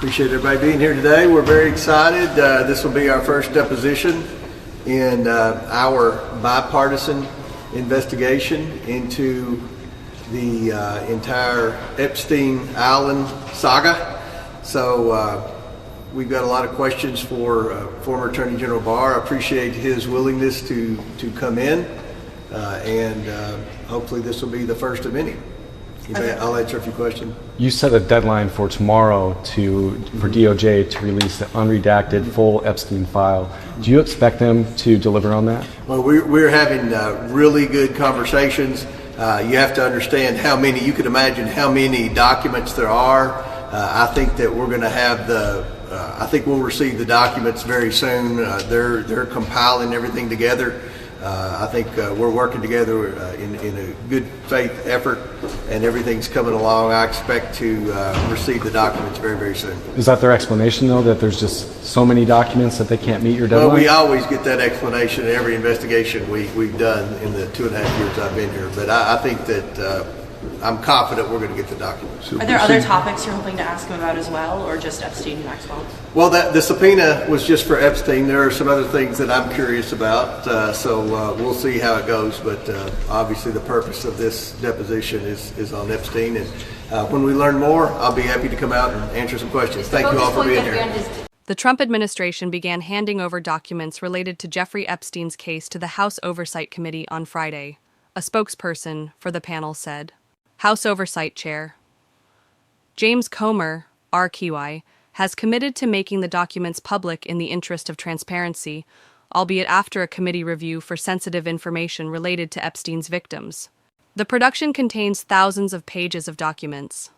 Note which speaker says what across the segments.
Speaker 1: Appreciate everybody being here today. We're very excited. This will be our first deposition in our bipartisan investigation into the entire Epstein Island saga. So we've got a lot of questions for former Attorney General Barr. I appreciate his willingness to come in, and hopefully this will be the first of many. I'll answer a few questions.
Speaker 2: You set a deadline for tomorrow for DOJ to release the unredacted full Epstein file. Do you expect them to deliver on that?
Speaker 1: Well, we're having really good conversations. You have to understand you can imagine how many documents there are. I think that we're going to have I think we'll receive the documents very soon. They're compiling everything together. I think we're working together in a good faith effort, and everything's coming along. I expect to receive the documents very, very soon.
Speaker 2: Is that their explanation, though, that there's just so many documents that they can't meet your deadline?
Speaker 1: Well, we always get that explanation in every investigation we've done in the 2.5 years I've been here. But I think that I'm confident we're going to get the documents.
Speaker 3: Are there other topics you're hoping to ask him about as well, or just Epstein and Maxwell?
Speaker 1: Well, the subpoena was just for Epstein. There are some other things that I'm curious about, so we'll see how it goes. But obviously the purpose of this deposition is on Epstein. And when we learn more, I'll be happy to come out and answer some questions. Thank you all for being here.
Speaker 4: The Trump administration began handing over documents related to Jeffrey Epstein's case to the House Oversight Committee on Friday, a spokesperson for the panel said. House Oversight Chair James Comer, RQI, has committed to making the documents public in the interest of transparency, albeit after a committee review for sensitive information related to Epstein's victims. The production contains thousands of pages of documents.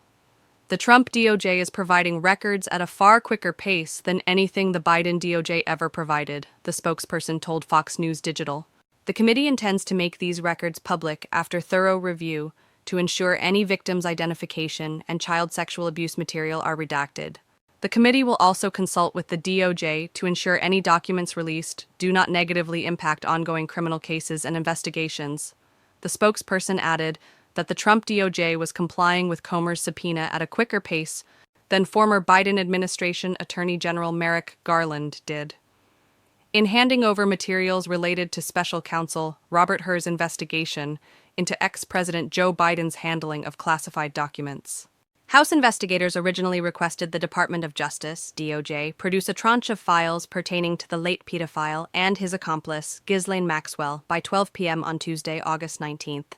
Speaker 4: The Trump DOJ is providing records at a far quicker pace than anything the Biden DOJ ever provided, the spokesperson told Fox News Digital. The committee intends to make these records public after thorough review to ensure any victim's identification and child sexual abuse material are redacted. The committee will also consult with the DOJ to ensure any documents released do not negatively impact ongoing criminal cases and investigations. The spokesperson added that the Trump DOJ was complying with Comer's subpoena at a quicker pace than former Biden administration Attorney General Merrick Garland did. In handing over materials related to special counsel Robert Hur's investigation into ex-President Joe Biden's handling of classified documents. House investigators originally requested the Department of Justice, DOJ, produce a tranche of files pertaining to the late pedophile and his accomplice, Ghislaine Maxwell, by 12 p.m. on Tuesday, August 19th.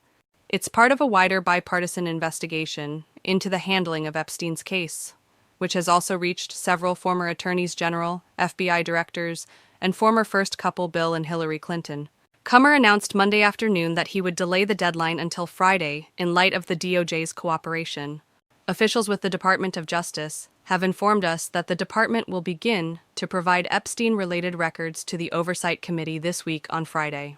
Speaker 4: It's part of a wider bipartisan investigation into the handling of Epstein's case, which has also reached several former attorneys general, FBI directors, and former first couple Bill and Hillary Clinton. Comer announced Monday afternoon that he would delay the deadline until Friday in light of the DOJ's cooperation. Officials with the Department of Justice have informed us that the department will begin to provide Epstein-related records to the Oversight Committee this week on Friday.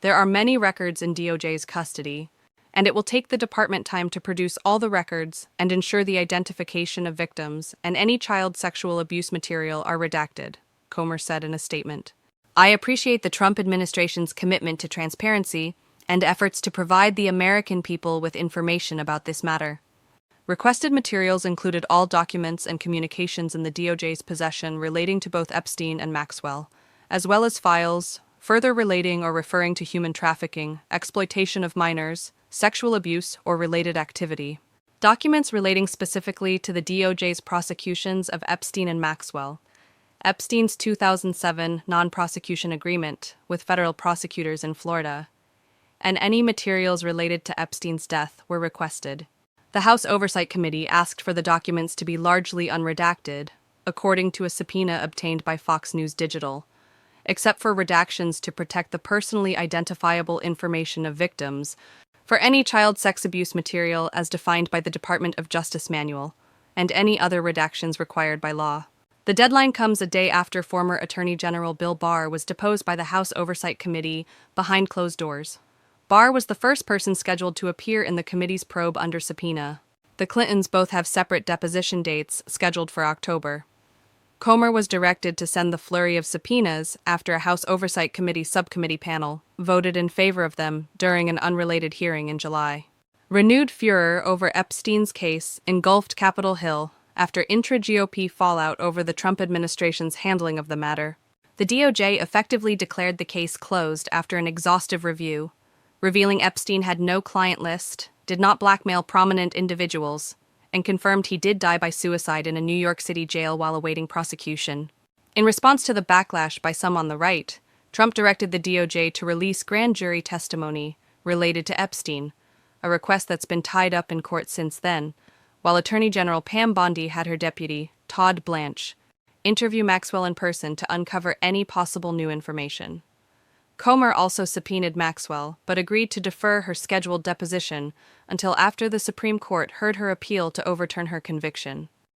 Speaker 4: There are many records in DOJ's custody, and it will take the department time to produce all the records and ensure the identification of victims and any child sexual abuse material are redacted, Comer said in a statement. I appreciate the Trump administration's commitment to transparency and efforts to provide the American people with information about this matter. Requested materials included all documents and communications in the DOJ's possession relating to both Epstein and Maxwell, as well as files further relating or referring to human trafficking, exploitation of minors, sexual abuse, or related activity. Documents relating specifically to the DOJ's prosecutions of Epstein and Maxwell, Epstein's 2007 non-prosecution agreement with federal prosecutors in Florida, and any materials related to Epstein's death were requested. The House Oversight Committee asked for the documents to be largely unredacted, according to a subpoena obtained by Fox News Digital, except for redactions to protect the personally identifiable information of victims for any child sex abuse material as defined by the Department of Justice Manual, and any other redactions required by law. The deadline comes a day after former Attorney General Bill Barr was deposed by the House Oversight Committee behind closed doors. Barr was the first person scheduled to appear in the committee's probe under subpoena. The Clintons both have separate deposition dates scheduled for October. Comer was directed to send the flurry of subpoenas after a House Oversight Committee subcommittee panel voted in favor of them during an unrelated hearing in July. Renewed furor over Epstein's case engulfed Capitol Hill after intra-GOP fallout over the Trump administration's handling of the matter. The DOJ effectively declared the case closed after an exhaustive review, revealing Epstein had no client list, did not blackmail prominent individuals, and confirmed he did die by suicide in a New York City jail while awaiting prosecution. In response to the backlash by some on the right, Trump directed the DOJ to release grand jury testimony related to Epstein, a request that's been tied up in court since then, while Attorney General Pam Bondi had her deputy, Todd Blanche, interview Maxwell in person to uncover any possible new information. Comer also subpoenaed Maxwell, but agreed to defer her scheduled deposition until after the Supreme Court heard her appeal to overturn her conviction.